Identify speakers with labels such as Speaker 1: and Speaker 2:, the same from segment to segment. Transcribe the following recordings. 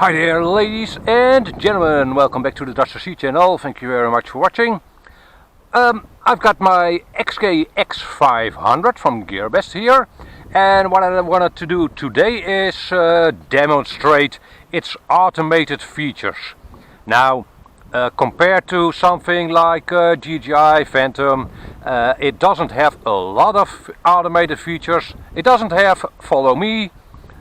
Speaker 1: Hi there, ladies and gentlemen, welcome back to the DutchRC channel. Thank you very much for watching. I've got my X500 from GearBest here, and what I wanted to do today is demonstrate its automated features. Now, compared to something like DJI Phantom, it doesn't have a lot of automated features. It doesn't have follow me,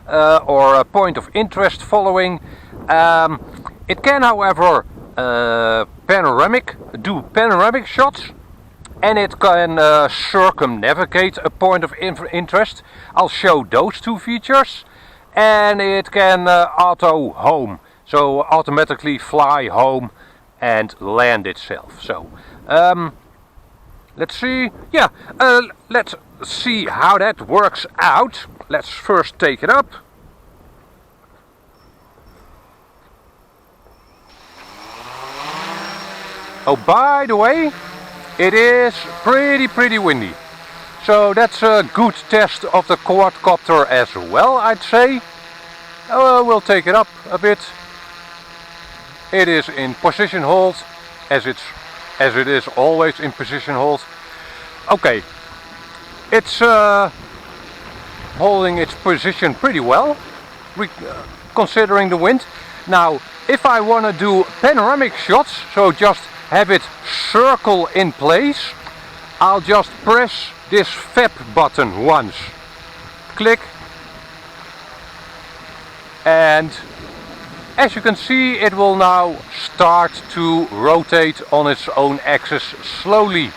Speaker 1: or a point of interest following. It can, however, do panoramic shots, and it can circumnavigate a point of interest. I'll show those two features, and it can auto home, so automatically fly home and land itself. So let's see. Let's see how that works out. Let's first take it up. Oh, by the way, it is pretty windy. So that's a good test of the quadcopter as well, I'd say. We'll take it up a bit. It is in position hold, as it is always in position hold. Okay, it's holding its position pretty well, considering the wind. Now, if I want to do panoramic shots, so just have it circle in place, I'll just press this FAP button once. Click. And as you can see, it will now start to rotate on its own axis slowly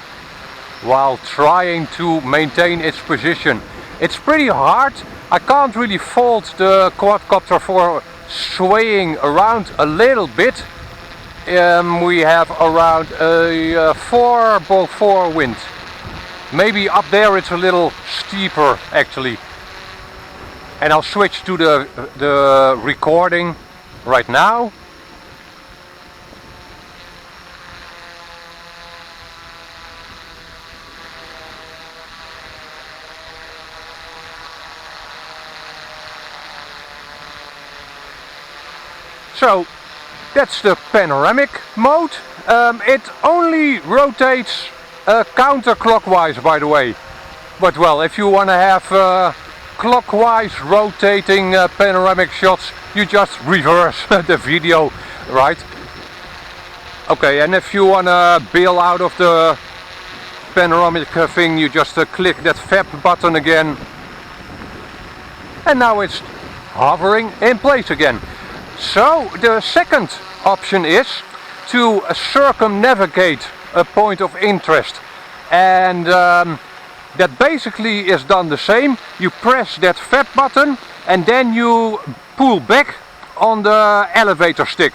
Speaker 1: while trying to maintain its position. It's pretty hard. I can't really fault the quadcopter for swaying around a little bit. We have around a 4 wind. Maybe up there it's a little steeper actually. And I'll switch to the recording right now. So that's the panoramic mode. It only rotates counterclockwise, by the way. But well, if you want to have clockwise rotating panoramic shots, you just reverse the video, right? Okay, and if you want to bail out of the panoramic thing, you just click that FAP button again. And now it's hovering in place again. So the second option is to circumnavigate a point of interest, and that basically is done the same. You press that FAP button and then you pull back on the elevator stick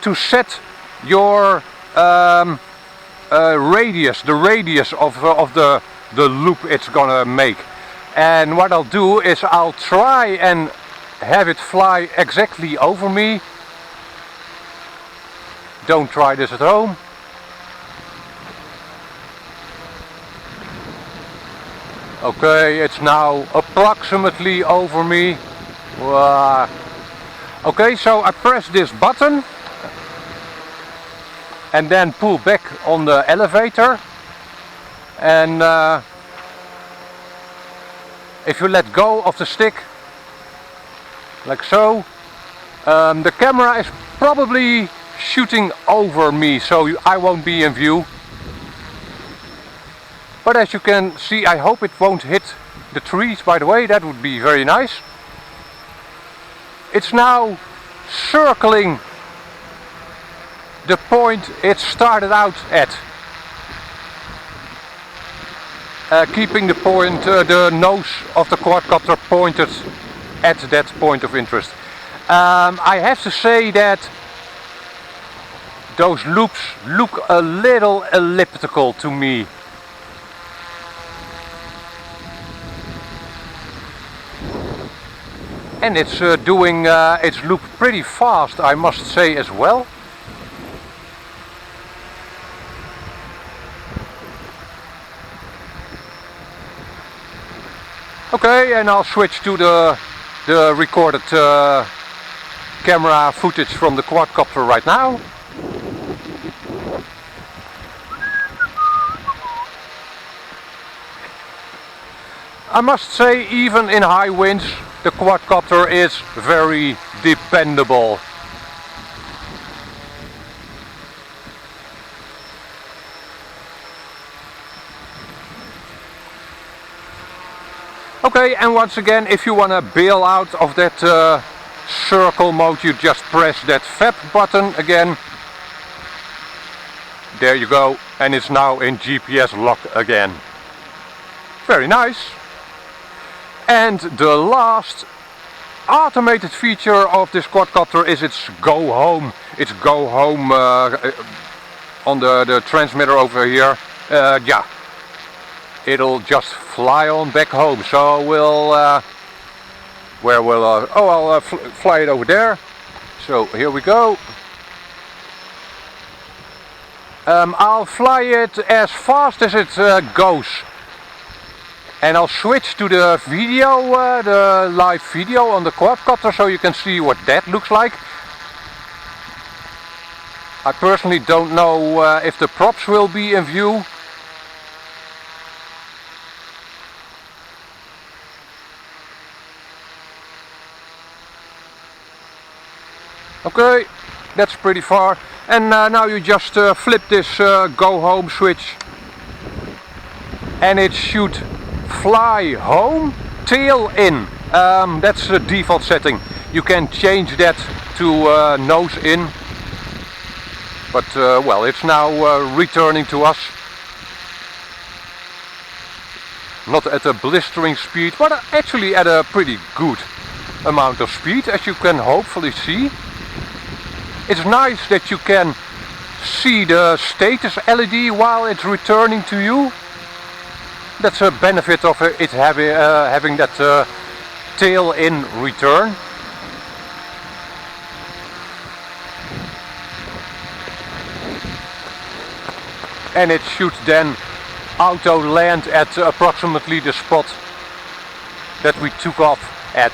Speaker 1: to set your radius, the radius of the loop it's gonna make. And what I'll do is I'll try and have it fly exactly over me. Don't try this at home. Okay, it's now approximately over me. Okay, so I press this button and then pull back on the elevator, and if you let go of the stick like so, the camera is probably shooting over me, so I won't be in view. But as you can see, I hope it won't hit the trees, by the way. That would be very nice. It's now circling the point it started out at, keeping the point, the nose of the quadcopter pointed at that point of interest. I have to say that those loops look a little elliptical to me. And it's doing its loop pretty fast, I must say, as well. Okay, and I'll switch to the recorded camera footage from the quadcopter right now. I must say, even in high winds, the quadcopter is very dependable. Okay, and once again, if you want to bail out of that circle mode, you just press that FAB button again. There you go, and it's now in GPS lock again. Very nice. And the last automated feature of this quadcopter is its go home. It's go home on the transmitter over here. Yeah. It'll just fly on back home. So we'll, where will I'll fly it over there. So here we go. I'll fly it as fast as it goes. And I'll switch to the video, the live video on the quadcopter, so you can see what that looks like. I personally don't know if the props will be in view. Okay, that's pretty far. And now you just flip this go home switch and it should fly home, tail in. That's the default setting. You can change that to nose in. But well, it's now returning to us. Not at a blistering speed, but actually at a pretty good amount of speed, as you can hopefully see. It's nice that you can see the status LED while it's returning to you. That's a benefit of it having that tail in return. And it should then auto land at approximately the spot that we took off at.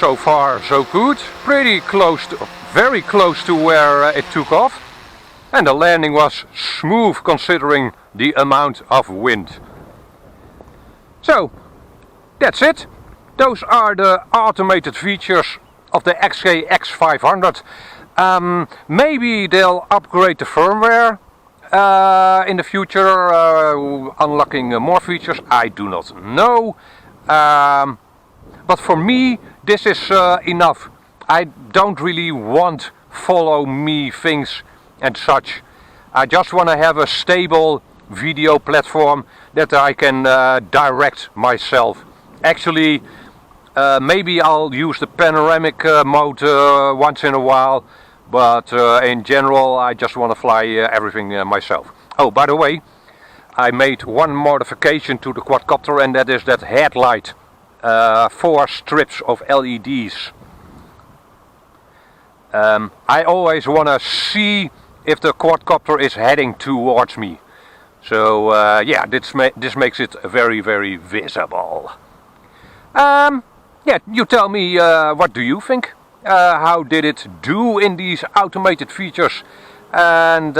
Speaker 1: So far so good, pretty close to, very close to where it took off, and the landing was smooth considering the amount of wind. So that's it. Those are the automated features of the X500. Maybe they'll upgrade the firmware in the future, unlocking more features. I do not know. But for me, this is enough. I don't really want follow me things and such. I just want to have a stable video platform that I can direct myself. Actually, maybe I'll use the panoramic mode once in a while, but in general I just want to fly everything myself. Oh, by the way, I made one modification to the quadcopter, and that is that headlight. 4 strips of LEDs. I always want to see if the quadcopter is heading towards me. So yeah, this makes it very, very visible. Yeah, you tell me, what do you think? How did it do in these automated features? And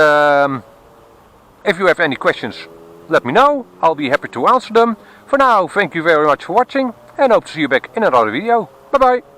Speaker 1: if you have any questions, let me know. I'll be happy to answer them. For now, thank you very much for watching, and hope to see you back in another video. Bye bye!